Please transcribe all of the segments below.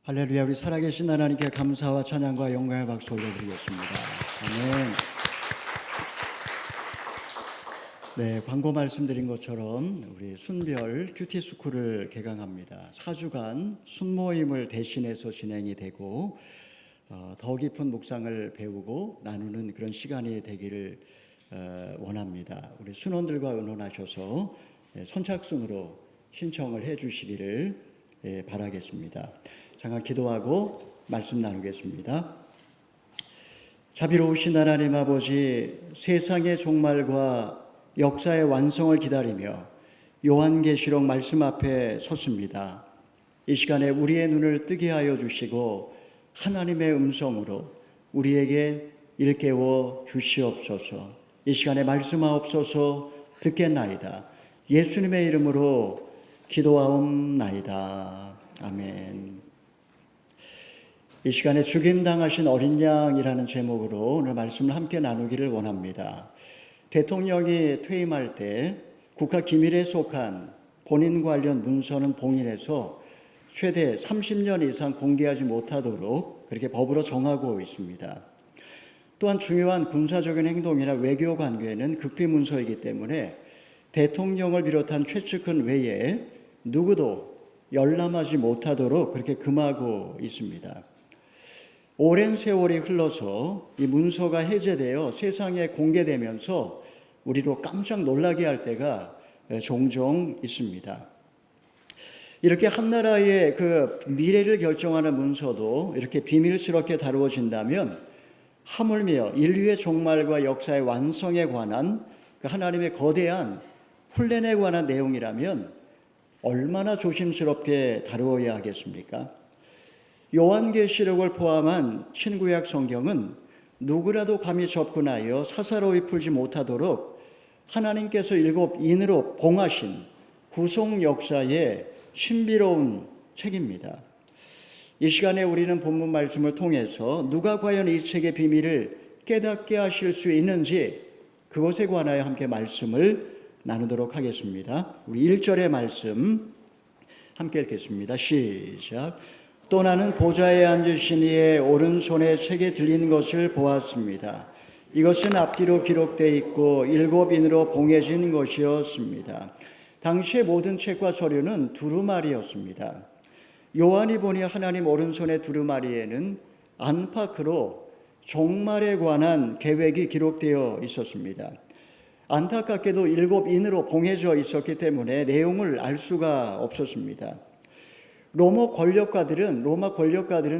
할렐루야. 우리 살아계신 하나님께 감사와 찬양과 영광의 박수 올려드리겠습니다. 아멘. 네, 광고 말씀드린 것처럼 우리 순별 큐티스쿨을 개강합니다. 4주간 순모임을 대신해서 진행이 되고 더 깊은 묵상을 배우고 나누는 그런 시간이 되기를 원합니다. 우리 순원들과 의논하셔서 선착순으로 신청을 해 주시기를 바라겠습니다. 잠깐 기도하고 말씀 나누겠습니다. 자비로우신 하나님 아버지, 세상의 종말과 역사의 완성을 기다리며 요한계시록 말씀 앞에 섰습니다. 이 시간에 우리의 눈을 뜨게 하여 주시고 하나님의 음성으로 우리에게 일깨워 주시옵소서. 이 시간에 말씀하옵소서. 듣겠나이다. 예수님의 이름으로 기도하옵나이다. 아멘. 이 시간에 죽임당하신 어린 양이라는 제목으로 오늘 말씀을 함께 나누기를 원합니다. 대통령이 퇴임할 때 국가기밀에 속한 본인 관련 문서는 봉인해서 최대 30년 이상 공개하지 못하도록 그렇게 법으로 정하고 있습니다. 또한 중요한 군사적인 행동이나 외교 관계는 극비 문서이기 때문에 대통령을 비롯한 최측근 외에 누구도 열람하지 못하도록 그렇게 금하고 있습니다. 오랜 세월이 흘러서 이 문서가 해제되어 세상에 공개되면서 우리로 깜짝 놀라게 할 때가 종종 있습니다. 이렇게 한 나라의 그 미래를 결정하는 문서도 이렇게 비밀스럽게 다루어진다면 하물며 인류의 종말과 역사의 완성에 관한 그 하나님의 거대한 플랜에 관한 내용이라면 얼마나 조심스럽게 다루어야 하겠습니까? 요한계시록을 포함한 신구약 성경은 누구라도 감히 접근하여 사사로이 풀지 못하도록 하나님께서 7인으로 봉하신 구속 역사의 신비로운 책입니다. 이 시간에 우리는 본문 말씀을 통해서 누가 과연 이 책의 비밀을 깨닫게 하실 수 있는지 그것에 관하여 함께 말씀을 나누도록 하겠습니다. 우리 1절의 말씀 함께 읽겠습니다. 시작. 또 나는 보좌에 앉으신 이의 오른손에 책에 들린 것을 보았습니다. 이것은 앞뒤로 기록되어 있고 7인으로 봉해진 것이었습니다. 당시의 모든 책과 서류는 두루마리였습니다. 요한이 보니 하나님 오른손의 두루마리에는 안팎으로 종말에 관한 계획이 기록되어 있었습니다. 안타깝게도 7인으로 봉해져 있었기 때문에 내용을 알 수가 없었습니다. 로마 권력가들은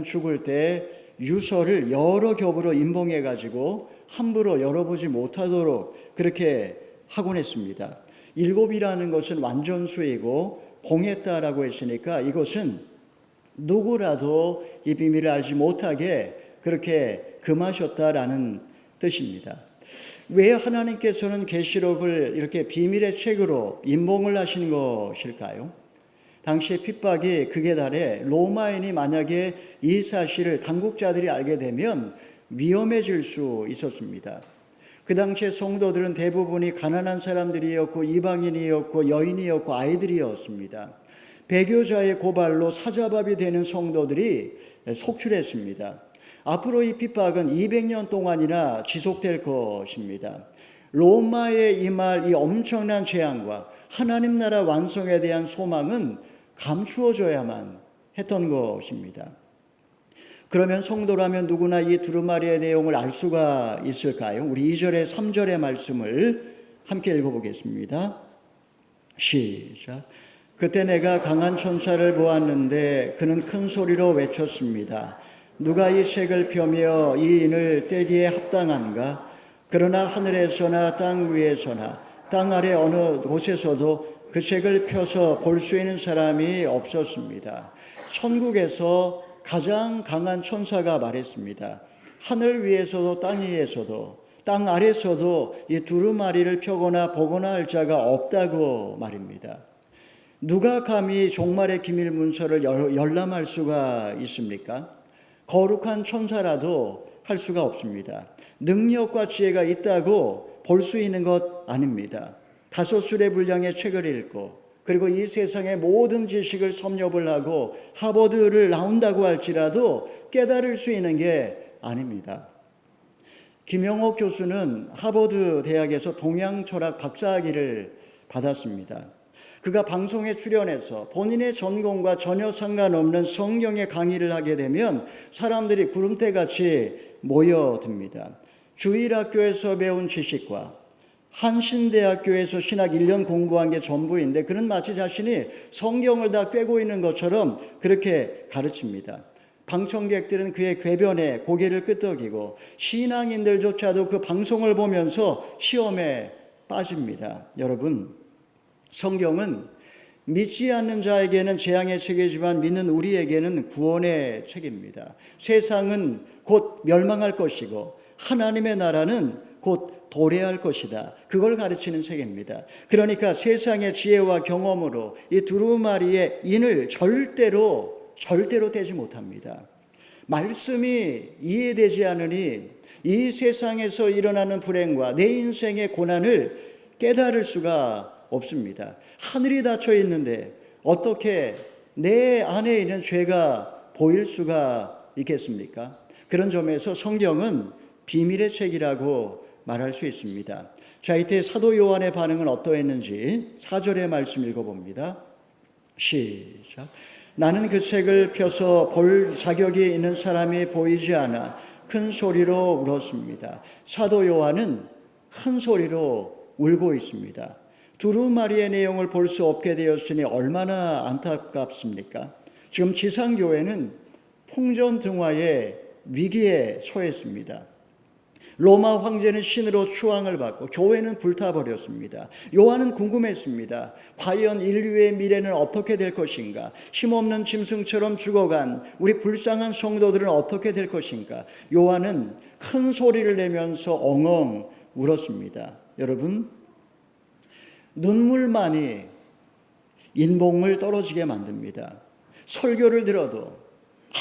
죽을 때 유서를 여러 겹으로 인봉해 가지고 함부로 열어보지 못하도록 그렇게 하곤 했습니다. 7이라는 것은 완전수이고 봉했다라고 했으니까 이것은 누구라도 이 비밀을 알지 못하게 그렇게 금하셨다라는 뜻입니다. 왜 하나님께서는 계시록을 이렇게 비밀의 책으로 인봉을 하신 것일까요? 당시의 핍박이 극에 달해 로마인이 만약에 이 사실을 당국자들이 알게 되면 위험해질 수 있었습니다. 그 당시의 성도들은 대부분이 가난한 사람들이었고 이방인이었고 여인이었고 아이들이었습니다. 배교자의 고발로 사자밥이 되는 성도들이 속출했습니다. 앞으로 이 핍박은 200년 동안이나 지속될 것입니다. 로마에 임할 이 엄청난 재앙과 하나님 나라 완성에 대한 소망은 감추어져야만 했던 것입니다. 그러면 성도라면 누구나 이 두루마리의 내용을 알 수가 있을까요? 우리 2절에 3절의 말씀을 함께 읽어보겠습니다. 시작. 그때 내가 강한 천사를 보았는데 그는 큰 소리로 외쳤습니다. 누가 이 책을 펴며 이 인을 떼기에 합당한가? 그러나 하늘에서나 땅 위에서나 땅 아래 어느 곳에서도 그 책을 펴서 볼 수 있는 사람이 없었습니다. 천국에서 가장 강한 천사가 말했습니다. 하늘 위에서도 땅 위에서도 땅 아래서도 이 두루마리를 펴거나 보거나 할 자가 없다고 말입니다. 누가 감히 종말의 기밀 문서를 열람할 수가 있습니까? 거룩한 천사라도 할 수가 없습니다. 능력과 지혜가 있다고 볼 수 있는 것 아닙니다. 5술의 분량의 책을 읽고 그리고 이 세상의 모든 지식을 섭렵을 하고 하버드를 나온다고 할지라도 깨달을 수 있는 게 아닙니다. 김영옥 교수는 하버드 대학에서 동양철학 박사학위를 받았습니다. 그가 방송에 출연해서 본인의 전공과 전혀 상관없는 성경의 강의를 하게 되면 사람들이 구름대같이 모여듭니다. 주일학교에서 배운 지식과 한신대학교에서 신학 1년 공부한 게 전부인데 그는 마치 자신이 성경을 다 꿰고 있는 것처럼 그렇게 가르칩니다. 방청객들은 그의 궤변에 고개를 끄덕이고 신앙인들조차도 그 방송을 보면서 시험에 빠집니다. 여러분, 성경은 믿지 않는 자에게는 재앙의 책이지만 믿는 우리에게는 구원의 책입니다. 세상은 곧 멸망할 것이고 하나님의 나라는 곧 도래할 것이다. 그걸 가르치는 책입니다. 그러니까 세상의 지혜와 경험으로 이 두루마리의 인을 절대로 되지 못합니다. 말씀이 이해되지 않으니 이 세상에서 일어나는 불행과 내 인생의 고난을 깨달을 수가 없습니다. 하늘이 닫혀 있는데 어떻게 내 안에 있는 죄가 보일 수가 있겠습니까? 그런 점에서 성경은 비밀의 책이라고 말할 수 있습니다. 자, 이때 사도 요한의 반응은 어떠했는지 4절의 말씀 읽어봅니다. 시작. 나는 그 책을 펴서 볼 자격이 있는 사람이 보이지 않아 큰 소리로 울었습니다. 사도 요한은 큰 소리로 울고 있습니다. 두루마리의 내용을 볼 수 없게 되었으니 얼마나 안타깝습니까? 지금 지상교회는 풍전등화의 위기에 처했습니다. 로마 황제는 신으로 추앙을 받고 교회는 불타버렸습니다. 요한은 궁금했습니다. 과연 인류의 미래는 어떻게 될 것인가? 힘없는 짐승처럼 죽어간 우리 불쌍한 성도들은 어떻게 될 것인가? 요한은 큰 소리를 내면서 엉엉 울었습니다. 여러분, 눈물만이 인봉을 떨어지게 만듭니다. 설교를 들어도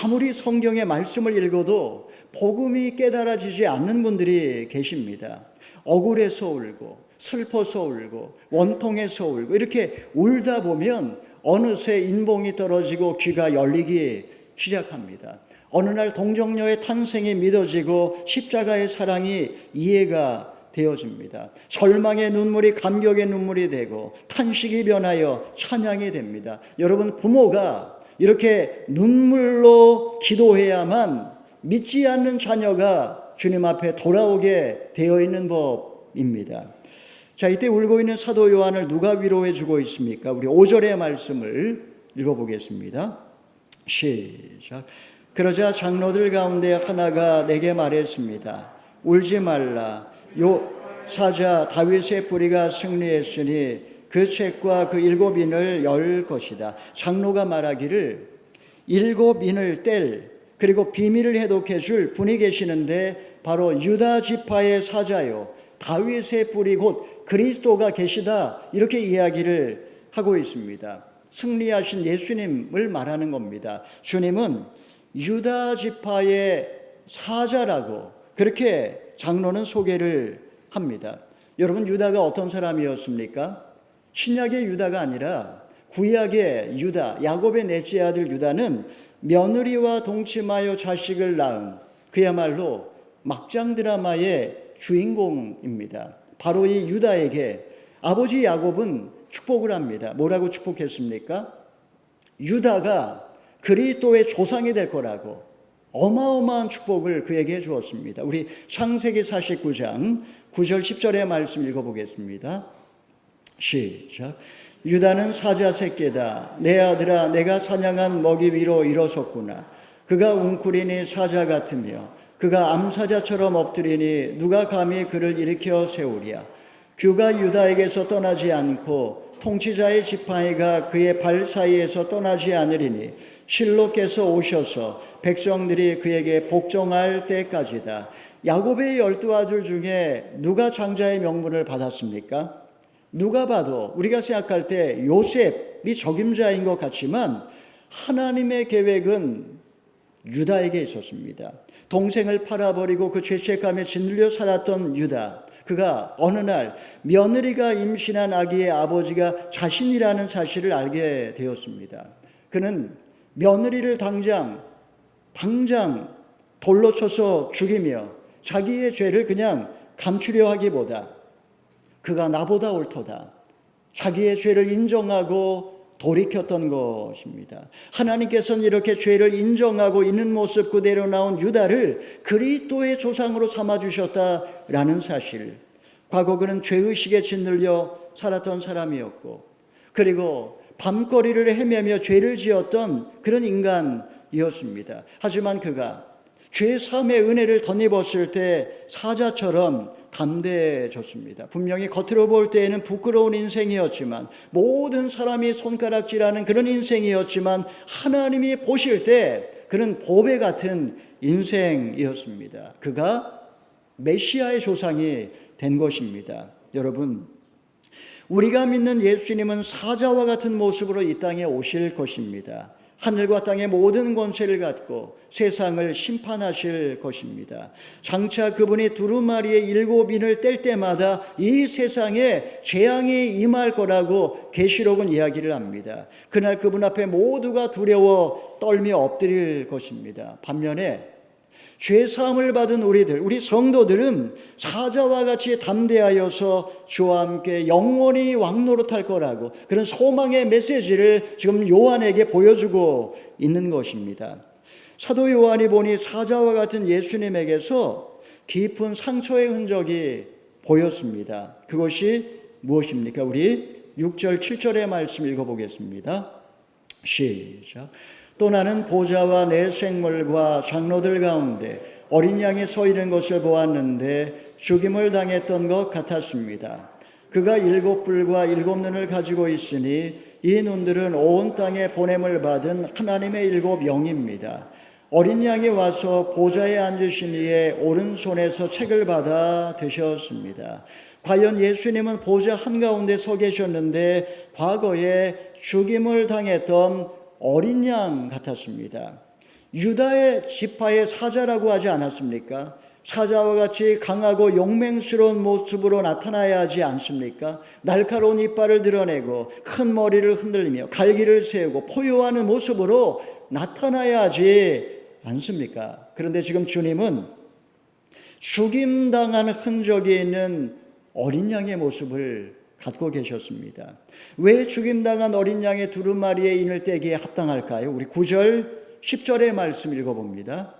아무리 성경의 말씀을 읽어도 복음이 깨달아지지 않는 분들이 계십니다. 억울해서 울고 슬퍼서 울고 원통해서 울고 이렇게 울다 보면 어느새 인봉이 떨어지고 귀가 열리기 시작합니다. 어느 날 동정녀의 탄생이 믿어지고 십자가의 사랑이 이해가 되어집니다. 절망의 눈물이 감격의 눈물이 되고 탄식이 변하여 찬양이 됩니다. 여러분, 부모가 이렇게 눈물로 기도해야만 믿지 않는 자녀가 주님 앞에 돌아오게 되어 있는 법입니다. 자, 이때 울고 있는 사도 요한을 누가 위로해 주고 있습니까? 우리 5절의 말씀을 읽어보겠습니다. 시작. 그러자 장로들 가운데 하나가 내게 말했습니다. 울지 말라. 요 사자 다윗의 뿌리가 승리했으니 그 책과 그 7인을 열 것이다. 장로가 말하기를 7인을 뗄 그리고 비밀을 해독해 줄 분이 계시는데 바로 유다 지파의 사자요 다윗의 뿌리 곧 그리스도가 계시다. 이렇게 이야기를 하고 있습니다. 승리하신 예수님을 말하는 겁니다. 주님은 유다 지파의 사자라고 그렇게 장로는 소개를 합니다. 여러분, 유다가 어떤 사람이었습니까? 신약의 유다가 아니라 구약의 유다, 야곱의 넷째 아들 유다는 며느리와 동침하여 자식을 낳은 그야말로 막장 드라마의 주인공입니다. 바로 이 유다에게 아버지 야곱은 축복을 합니다. 뭐라고 축복했습니까? 유다가 그리스도의 조상이 될 거라고 어마어마한 축복을 그에게 주었습니다. 우리 창세기 49장 9절 10절의 말씀 읽어보겠습니다. 시작. 유다는 사자 새끼다. 내 아들아, 내가 사냥한 먹이 위로 일어섰구나. 그가 웅크리니 사자 같으며 그가 암사자처럼 엎드리니 누가 감히 그를 일으켜 세우랴. 규가 유다에게서 떠나지 않고 통치자의 지팡이가 그의 발 사이에서 떠나지 않으리니 실로께서 오셔서 백성들이 그에게 복종할 때까지다. 야곱의 12아들 중에 누가 장자의 명분을 받았습니까? 누가 봐도 우리가 생각할 때 요셉이 적임자인 것 같지만 하나님의 계획은 유다에게 있었습니다. 동생을 팔아버리고 그 죄책감에 짓눌려 살았던 유다, 그가 어느 날 며느리가 임신한 아기의 아버지가 자신이라는 사실을 알게 되었습니다. 그는 며느리를 당장 돌로 쳐서 죽이며 자기의 죄를 그냥 감추려 하기보다 그가 나보다 옳도다, 자기의 죄를 인정하고 돌이켰던 것입니다. 하나님께서는 이렇게 죄를 인정하고 있는 모습 그대로 나온 유다를 그리스도의 조상으로 삼아주셨다라는 사실, 과거 그는 죄의식에 짓눌려 살았던 사람이었고, 그리고 밤거리를 헤매며 죄를 지었던 그런 인간이었습니다. 하지만 그가 죄 사함의 은혜를 덧입었을 때 사자처럼 담대해졌습니다. 분명히 겉으로 볼 때에는 부끄러운 인생이었지만, 모든 사람이 손가락질하는 그런 인생이었지만, 하나님이 보실 때 그는 보배 같은 인생이었습니다. 그가 메시아의 조상이 된 것입니다. 여러분, 우리가 믿는 예수님은 사자와 같은 모습으로 이 땅에 오실 것입니다. 하늘과 땅의 모든 권세를 갖고 세상을 심판하실 것입니다. 장차 그분이 두루마리의 7인을 뗄 때마다 이 세상에 재앙이 임할 거라고 계시록은 이야기를 합니다. 그날 그분 앞에 모두가 두려워 떨며 엎드릴 것입니다. 반면에 죄사함을 받은 우리 성도들은 사자와 같이 담대하여서 주와 함께 영원히 왕노릇할 거라고, 그런 소망의 메시지를 지금 요한에게 보여주고 있는 것입니다. 사도 요한이 보니 사자와 같은 예수님에게서 깊은 상처의 흔적이 보였습니다. 그것이 무엇입니까? 우리 6절 7절의 말씀 읽어보겠습니다. 시작. 또 나는 보좌와 내 생물과 장로들 가운데 어린 양이 서 있는 것을 보았는데 죽임을 당했던 것 같았습니다. 그가 7뿔과 7눈을 가지고 있으니 이 눈들은 온 땅에 보냄을 받은 하나님의 7 영입니다. 어린 양이 와서 보좌에 앉으신 이의 오른손에서 책을 받아 드셨습니다. 과연 예수님은 보좌 한가운데 서 계셨는데 과거에 죽임을 당했던 어린 양 같았습니다. 유다의 지파의 사자라고 하지 않았습니까? 사자와 같이 강하고 용맹스러운 모습으로 나타나야 하지 않습니까? 날카로운 이빨을 드러내고 큰 머리를 흔들리며 갈기를 세우고 포효하는 모습으로 나타나야 하지 않습니까? 그런데 지금 주님은 죽임당한 흔적이 있는 어린 양의 모습을 갖고 계셨습니다. 왜 죽임당한 어린 양의 두루마리의 인을 떼기에 합당할까요? 우리 9절 10절의 말씀 읽어봅니다.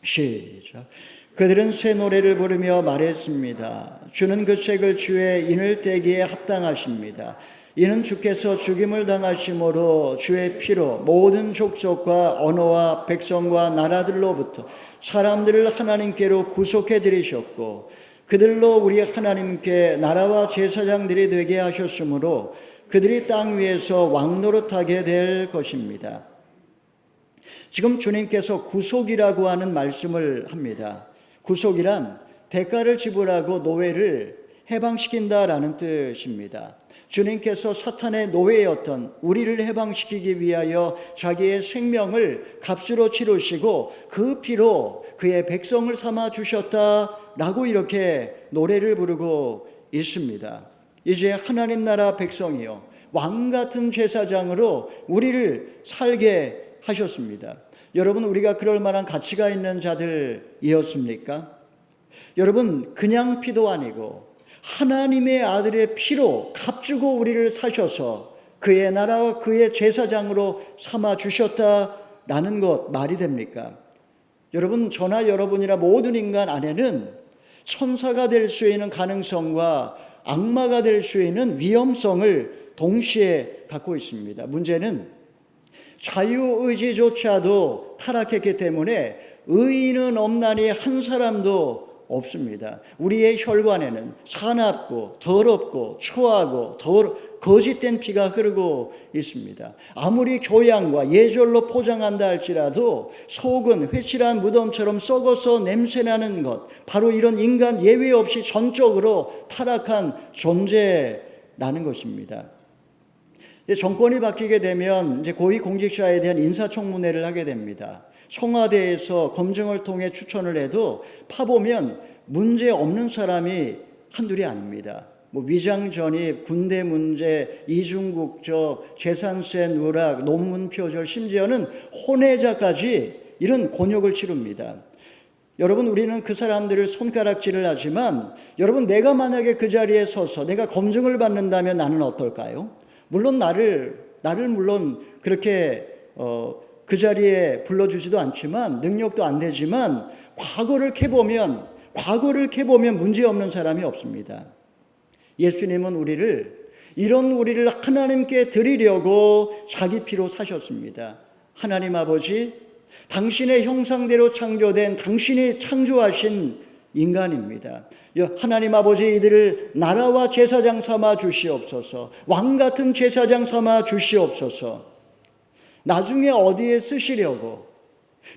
시작. 그들은 새 노래를 부르며 말했습니다. 주는 그 책을 주의 인을 떼기에 합당하십니다. 이는 주께서 죽임을 당하심으로 주의 피로 모든 족속과 언어와 백성과 나라들로부터 사람들을 하나님께로 구속해 드리셨고 그들로 우리 하나님께 나라와 제사장들이 되게 하셨으므로 그들이 땅 위에서 왕노릇하게 될 것입니다. 지금 주님께서 구속이라고 하는 말씀을 합니다. 구속이란 대가를 지불하고 노예를 해방시킨다라는 뜻입니다. 주님께서 사탄의 노예였던 우리를 해방시키기 위하여 자기의 생명을 값으로 치르시고 그 피로 그의 백성을 삼아 주셨다라고 이렇게 노래를 부르고 있습니다. 이제 하나님 나라 백성이요 왕 같은 제사장으로 우리를 살게 하셨습니다. 여러분, 우리가 그럴 만한 가치가 있는 자들이었습니까? 여러분, 그냥 피도 아니고 하나님의 아들의 피로 값주고 우리를 사셔서 그의 나라와 그의 제사장으로 삼아 주셨다라는 것 말이 됩니까? 여러분, 저나 여러분이나 모든 인간 안에는 천사가 될 수 있는 가능성과 악마가 될 수 있는 위험성을 동시에 갖고 있습니다. 문제는 자유의지조차도 타락했기 때문에 의인은 없나니 한 사람도 없습니다. 우리의 혈관에는 사납고 더럽고 초하고 거짓된 피가 흐르고 있습니다. 아무리 교양과 예절로 포장한다 할지라도 속은 회칠한 무덤처럼 썩어서 냄새나는 것, 바로 이런 인간 예외 없이 전적으로 타락한 존재라는 것입니다. 정권이 바뀌게 되면 이제 고위공직자에 대한 인사청문회를 하게 됩니다. 청와대에서 검증을 통해 추천을 해도 파보면 문제 없는 사람이 한둘이 아닙니다. 위장 전입, 군대 문제, 이중국적, 재산세 누락, 논문 표절, 심지어는 혼외자까지 이런 곤욕을 치릅니다. 여러분, 우리는 그 사람들을 손가락질을 하지만 여러분, 내가 만약에 그 자리에 서서 내가 검증을 받는다면 나는 어떨까요? 물론 나를 물론 그렇게 그 자리에 불러주지도 않지만, 능력도 안 되지만 과거를 캐보면 문제없는 사람이 없습니다. 예수님은 이런 우리를 하나님께 드리려고 자기 피로 사셨습니다. 하나님 아버지, 당신의 형상대로 창조된 당신이 창조하신 인간입니다. 하나님 아버지, 이들을 나라와 제사장 삼아 주시옵소서. 왕같은 제사장 삼아 주시옵소서. 나중에 어디에 쓰시려고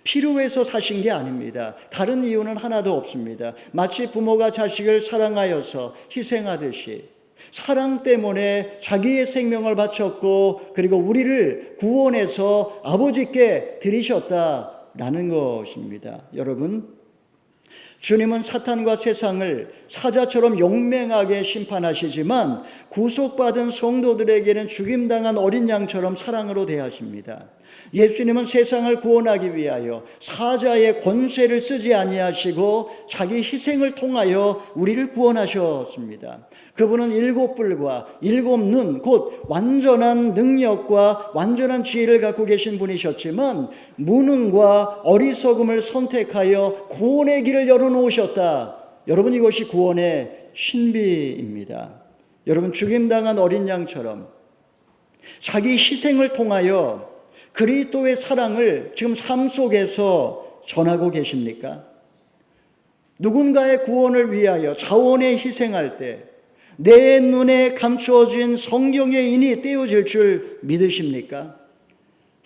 필요해서 사신 게 아닙니다. 다른 이유는 하나도 없습니다. 마치 부모가 자식을 사랑하여서 희생하듯이 사랑 때문에 자기의 생명을 바쳤고, 그리고 우리를 구원해서 아버지께 드리셨다라는 것입니다. 여러분, 주님은 사탄과 세상을 사자처럼 용맹하게 심판하시지만 구속받은 성도들에게는 죽임당한 어린 양처럼 사랑으로 대하십니다. 예수님은 세상을 구원하기 위하여 사자의 권세를 쓰지 아니하시고 자기 희생을 통하여 우리를 구원하셨습니다. 그분은 7뿔과 7눈, 곧 완전한 능력과 완전한 지혜를 갖고 계신 분이셨지만 무능과 어리석음을 선택하여 구원의 길을 열어놓으셨다. 여러분, 이것이 구원의 신비입니다. 여러분, 죽임당한 어린 양처럼 자기 희생을 통하여 그리스도의 사랑을 지금 삶 속에서 전하고 계십니까? 누군가의 구원을 위하여 자원에 희생할 때 내 눈에 감추어진 성경의 인이 떼어질 줄 믿으십니까?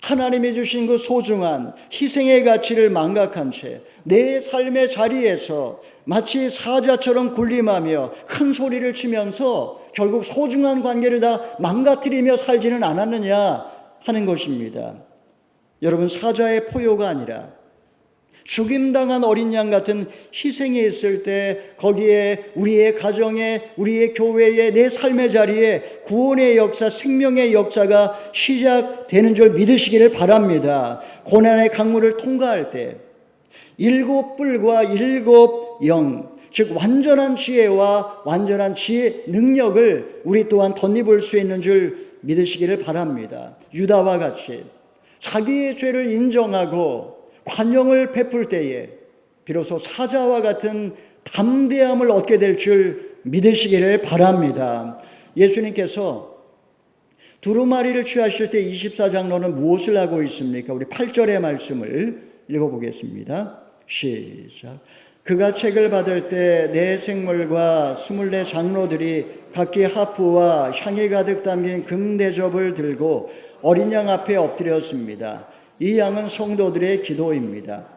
하나님이 주신 그 소중한 희생의 가치를 망각한 채 내 삶의 자리에서 마치 사자처럼 군림하며 큰 소리를 치면서 결국 소중한 관계를 다 망가뜨리며 살지는 않았느냐 하는 것입니다. 여러분, 사자의 포효가 아니라 죽임당한 어린 양 같은 희생이 있을 때 거기에 우리의 가정에, 우리의 교회에, 내 삶의 자리에 구원의 역사, 생명의 역사가 시작되는 줄 믿으시기를 바랍니다. 고난의 강물을 통과할 때 7뿔과 7영, 즉 완전한 지혜와 완전한 지혜 능력을 우리 또한 덧입을 수 있는 줄 믿으시기를 바랍니다. 유다와 같이 자기의 죄를 인정하고 관용을 베풀 때에 비로소 사자와 같은 담대함을 얻게 될 줄 믿으시기를 바랍니다. 예수님께서 두루마리를 취하실 때 24장로는 무엇을 하고 있습니까? 우리 8절의 말씀을 읽어보겠습니다. 시작. 그가 책을 받을 때 네 생물과 24 장로들이 각기 하프와 향이 가득 담긴 금대접을 들고 어린 양 앞에 엎드렸습니다. 이 양은 성도들의 기도입니다.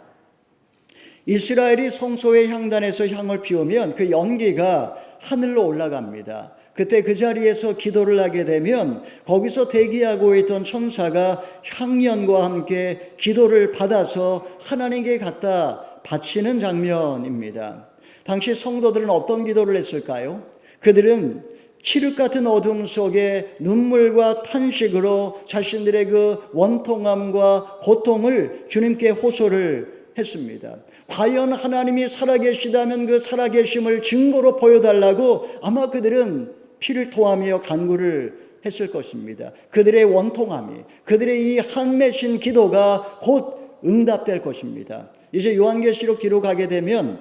이스라엘이 성소의 향단에서 향을 피우면 그 연기가 하늘로 올라갑니다. 그때 그 자리에서 기도를 하게 되면 거기서 대기하고 있던 천사가 향연과 함께 기도를 받아서 하나님께 갖다 바치는 장면입니다. 당시 성도들은 어떤 기도를 했을까요? 그들은 칠흑 같은 어둠 속에 눈물과 탄식으로 자신들의 그 원통함과 고통을 주님께 호소를 했습니다. 과연 하나님이 살아계시다면 그 살아계심을 증거로 보여달라고 아마 그들은 피를 토하며 간구를 했을 것입니다. 그들의 원통함이, 그들의 이 한맺힌 기도가 곧 응답될 것입니다. 이제 요한계시록 뒤로 가게 되면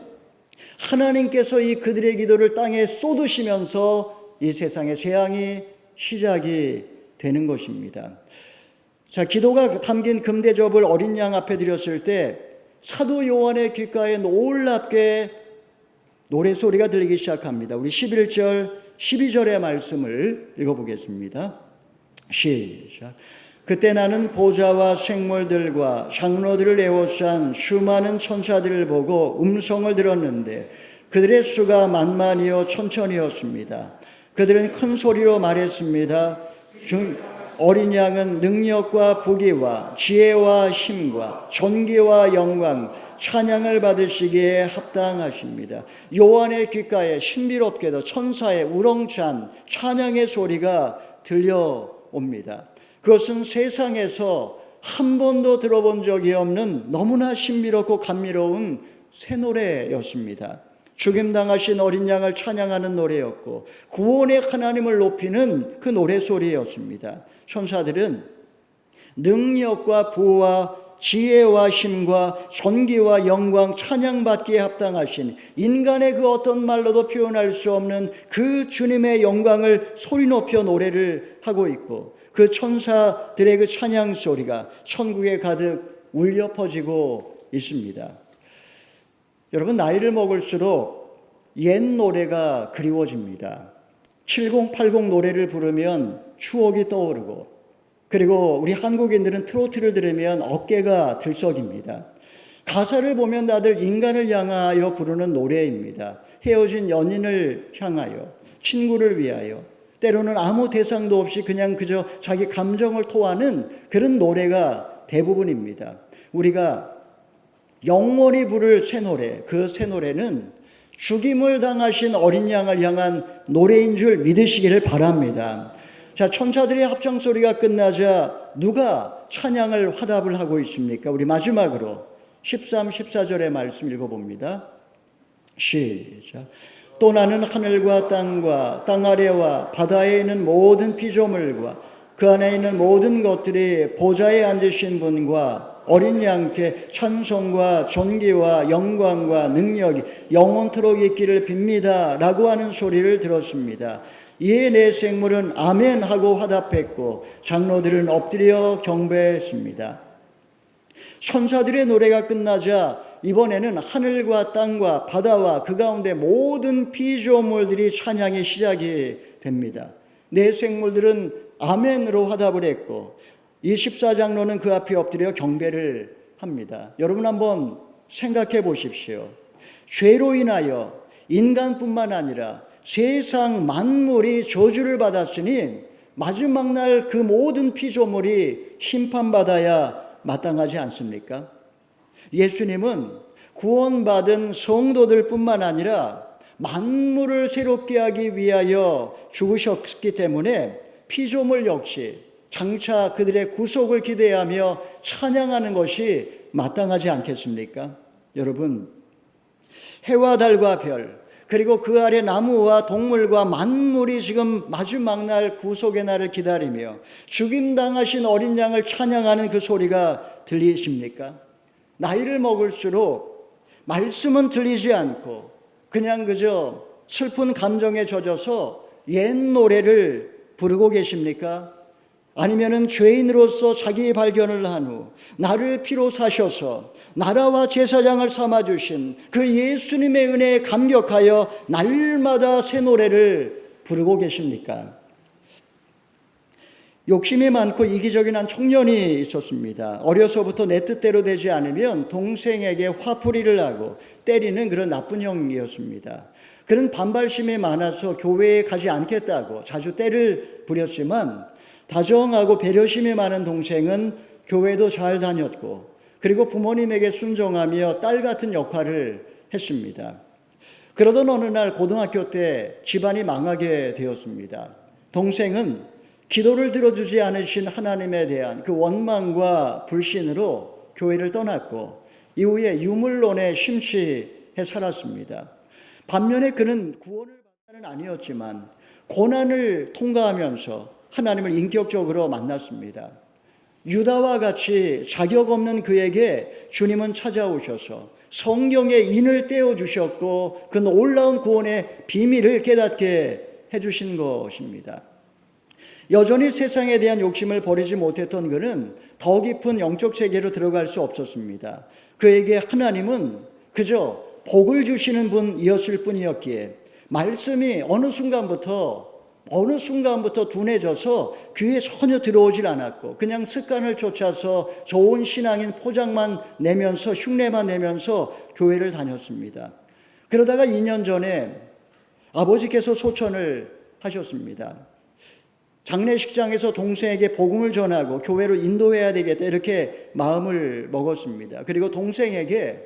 하나님께서 이 그들의 기도를 땅에 쏟으시면서 이 세상의 재앙이 시작이 되는 것입니다. 자, 기도가 담긴 금대접을 어린 양 앞에 드렸을 때 사도 요한의 귓가에 놀랍게 노래소리가 들리기 시작합니다. 우리 11절, 12절의 말씀을 읽어보겠습니다. 시작. 그때 나는 보좌와 생물들과 장로들을 에워싼 수많은 천사들을 보고 음성을 들었는데 그들의 수가 만만이요 천천이었습니다. 그들은 큰 소리로 말했습니다. 어린 양은 능력과 부귀와 지혜와 힘과 존귀와 영광, 찬양을 받으시기에 합당하십니다. 요한의 귓가에 신비롭게도 천사의 우렁찬 찬양의 소리가 들려옵니다. 그것은 세상에서 한 번도 들어본 적이 없는 너무나 신비롭고 감미로운 새 노래였습니다. 죽임당하신 어린 양을 찬양하는 노래였고 구원의 하나님을 높이는 그 노래소리였습니다. 천사들은 능력과 부와 지혜와 힘과 존귀와 영광 찬양받기에 합당하신 인간의 그 어떤 말로도 표현할 수 없는 그 주님의 영광을 소리 높여 노래를 하고 있고 그 천사들의 그 찬양 소리가 천국에 가득 울려 퍼지고 있습니다. 여러분, 나이를 먹을수록 옛 노래가 그리워집니다. 70, 80 노래를 부르면 추억이 떠오르고, 그리고 우리 한국인들은 트로트를 들으면 어깨가 들썩입니다. 가사를 보면 다들 인간을 향하여 부르는 노래입니다. 헤어진 연인을 향하여, 친구를 위하여, 때로는 아무 대상도 없이 그냥 그저 자기 감정을 토하는 그런 노래가 대부분입니다. 우리가 영원히 부를 새 노래, 그 새 노래는 죽임을 당하신 어린 양을 향한 노래인 줄 믿으시기를 바랍니다. 자, 천사들의 합창 소리가 끝나자 누가 찬양을 화답을 하고 있습니까? 우리 마지막으로 13, 14절의 말씀 읽어봅니다. 시작. 또 나는 하늘과 땅과 땅 아래와 바다에 있는 모든 피조물과 그 안에 있는 모든 것들이 보좌에 앉으신 분과 어린 양께 찬송과 존귀와 영광과 능력이 영원토록 있기를 빕니다 라고 하는 소리를 들었습니다. 이에 네 생물은 아멘 하고 화답했고 장로들은 엎드려 경배했습니다. 천사들의 노래가 끝나자 이번에는 하늘과 땅과 바다와 그 가운데 모든 피조물들이 찬양이 시작이 됩니다. 네 생물들은 아멘으로 화답을 했고 이 14장로는 그 앞에 엎드려 경배를 합니다. 여러분 한번 생각해 보십시오. 죄로 인하여 인간뿐만 아니라 세상 만물이 저주를 받았으니 마지막 날 그 모든 피조물이 심판받아야 마땅하지 않습니까? 예수님은 구원받은 성도들뿐만 아니라 만물을 새롭게 하기 위하여 죽으셨기 때문에 피조물 역시 장차 그들의 구속을 기대하며 찬양하는 것이 마땅하지 않겠습니까? 여러분, 해와 달과 별, 그리고 그 아래 나무와 동물과 만물이 지금 마지막 날 구속의 날을 기다리며 죽임당하신 어린 양을 찬양하는 그 소리가 들리십니까? 나이를 먹을수록 말씀은 들리지 않고 그냥 그저 슬픈 감정에 젖어서 옛 노래를 부르고 계십니까? 아니면은 죄인으로서 자기 발견을 한 후 나를 피로 사셔서 나라와 제사장을 삼아주신 그 예수님의 은혜에 감격하여 날마다 새 노래를 부르고 계십니까? 욕심이 많고 이기적인 한 청년이 있었습니다. 어려서부터 내 뜻대로 되지 않으면 동생에게 화풀이를 하고 때리는 그런 나쁜 형이었습니다. 그런 반발심이 많아서 교회에 가지 않겠다고 자주 때를 부렸지만 다정하고 배려심이 많은 동생은 교회도 잘 다녔고 그리고 부모님에게 순종하며 딸 같은 역할을 했습니다. 그러던 어느 날 고등학교 때 집안이 망하게 되었습니다. 동생은 기도를 들어주지 않으신 하나님에 대한 그 원망과 불신으로 교회를 떠났고 이후에 유물론에 심취해 살았습니다. 반면에 그는 구원을 받는 아니었지만 고난을 통과하면서 하나님을 인격적으로 만났습니다. 유다와 같이 자격 없는 그에게 주님은 찾아오셔서 성경의 인을 떼어주셨고 그 놀라운 구원의 비밀을 깨닫게 해주신 것입니다. 여전히 세상에 대한 욕심을 버리지 못했던 그는 더 깊은 영적 세계로 들어갈 수 없었습니다. 그에게 하나님은 그저 복을 주시는 분이었을 뿐이었기에 말씀이 어느 순간부터 둔해져서 귀에 전혀 들어오질 않았고 그냥 습관을 쫓아서 좋은 신앙인 포장만 내면서 흉내만 내면서 교회를 다녔습니다. 그러다가 2년 전에 아버지께서 소천을 하셨습니다. 장례식장에서 동생에게 복음을 전하고 교회로 인도해야 되겠다 이렇게 마음을 먹었습니다. 그리고 동생에게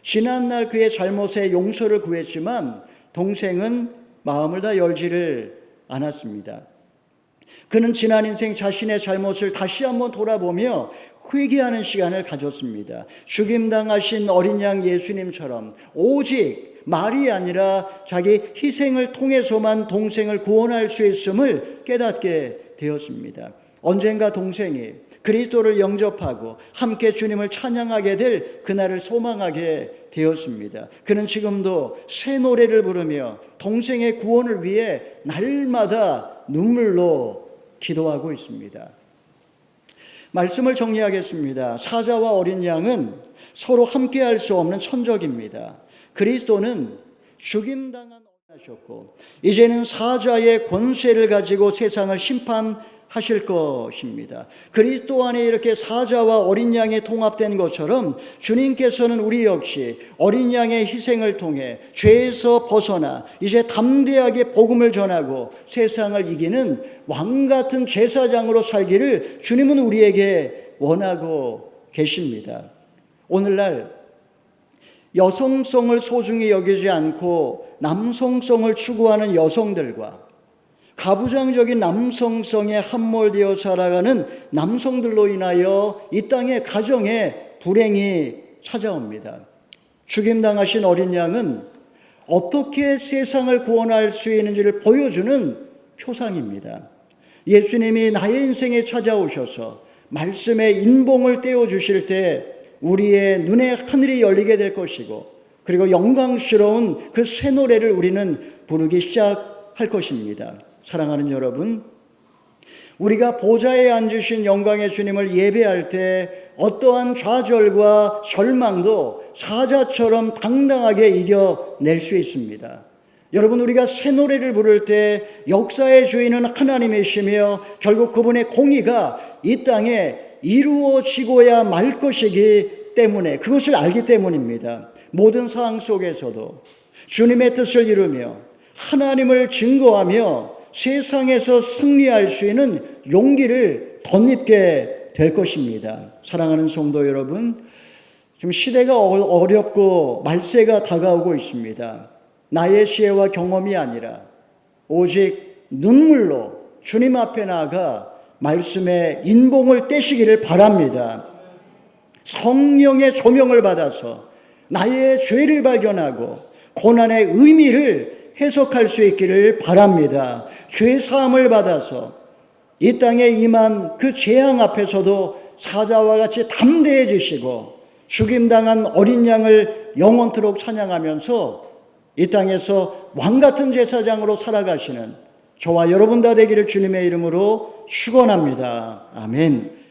지난날 그의 잘못에 용서를 구했지만 동생은 마음을 다 열지를 않았습니다. 그는 지난 인생 자신의 잘못을 다시 한번 돌아보며 회개하는 시간을 가졌습니다. 죽임당하신 어린 양 예수님처럼 오직 말이 아니라 자기 희생을 통해서만 동생을 구원할 수 있음을 깨닫게 되었습니다. 언젠가 동생이 그리스도를 영접하고 함께 주님을 찬양하게 될 그날을 소망하게 되었습니다. 그는 지금도 새 노래를 부르며 동생의 구원을 위해 날마다 눈물로 기도하고 있습니다. 말씀을 정리하겠습니다. 사자와 어린 양은 서로 함께할 수 없는 천적입니다. 그리스도는 죽임당한 하셨고 이제는 사자의 권세를 가지고 세상을 심판하실 것입니다. 그리스도 안에 이렇게 사자와 어린 양이 통합된 것처럼 주님께서는 우리 역시 어린 양의 희생을 통해 죄에서 벗어나 이제 담대하게 복음을 전하고 세상을 이기는 왕 같은 제사장으로 살기를 주님은 우리에게 원하고 계십니다. 오늘날 여성성을 소중히 여기지 않고 남성성을 추구하는 여성들과 가부장적인 남성성에 함몰되어 살아가는 남성들로 인하여 이 땅의 가정에 불행이 찾아옵니다. 죽임당하신 어린 양은 어떻게 세상을 구원할 수 있는지를 보여주는 표상입니다. 예수님이 나의 인생에 찾아오셔서 말씀의 인봉을 떼어주실 때 우리의 눈에 하늘이 열리게 될 것이고 그리고 영광스러운 그 새 노래를 우리는 부르기 시작할 것입니다. 사랑하는 여러분, 우리가 보좌에 앉으신 영광의 주님을 예배할 때 어떠한 좌절과 절망도 사자처럼 당당하게 이겨낼 수 있습니다. 여러분, 우리가 새 노래를 부를 때 역사의 주인은 하나님이시며 결국 그분의 공의가 이 땅에 이루어지고야 말 것이기 때문에 그것을 알기 때문입니다. 모든 상황 속에서도 주님의 뜻을 이루며 하나님을 증거하며 세상에서 승리할 수 있는 용기를 덧입게 될 것입니다. 사랑하는 성도 여러분, 지금 시대가 어렵고 말세가 다가오고 있습니다. 나의 지혜와 경험이 아니라 오직 눈물로 주님 앞에 나아가 말씀의 인봉을 떼시기를 바랍니다. 성령의 조명을 받아서 나의 죄를 발견하고 고난의 의미를 해석할 수 있기를 바랍니다. 죄 사함을 받아서 이 땅에 임한 그 재앙 앞에서도 사자와 같이 담대해지시고 죽임당한 어린 양을 영원토록 찬양하면서 이 땅에서 왕같은 제사장으로 살아가시는 저와 여러분 다 되기를 주님의 이름으로 축원합니다. 아멘.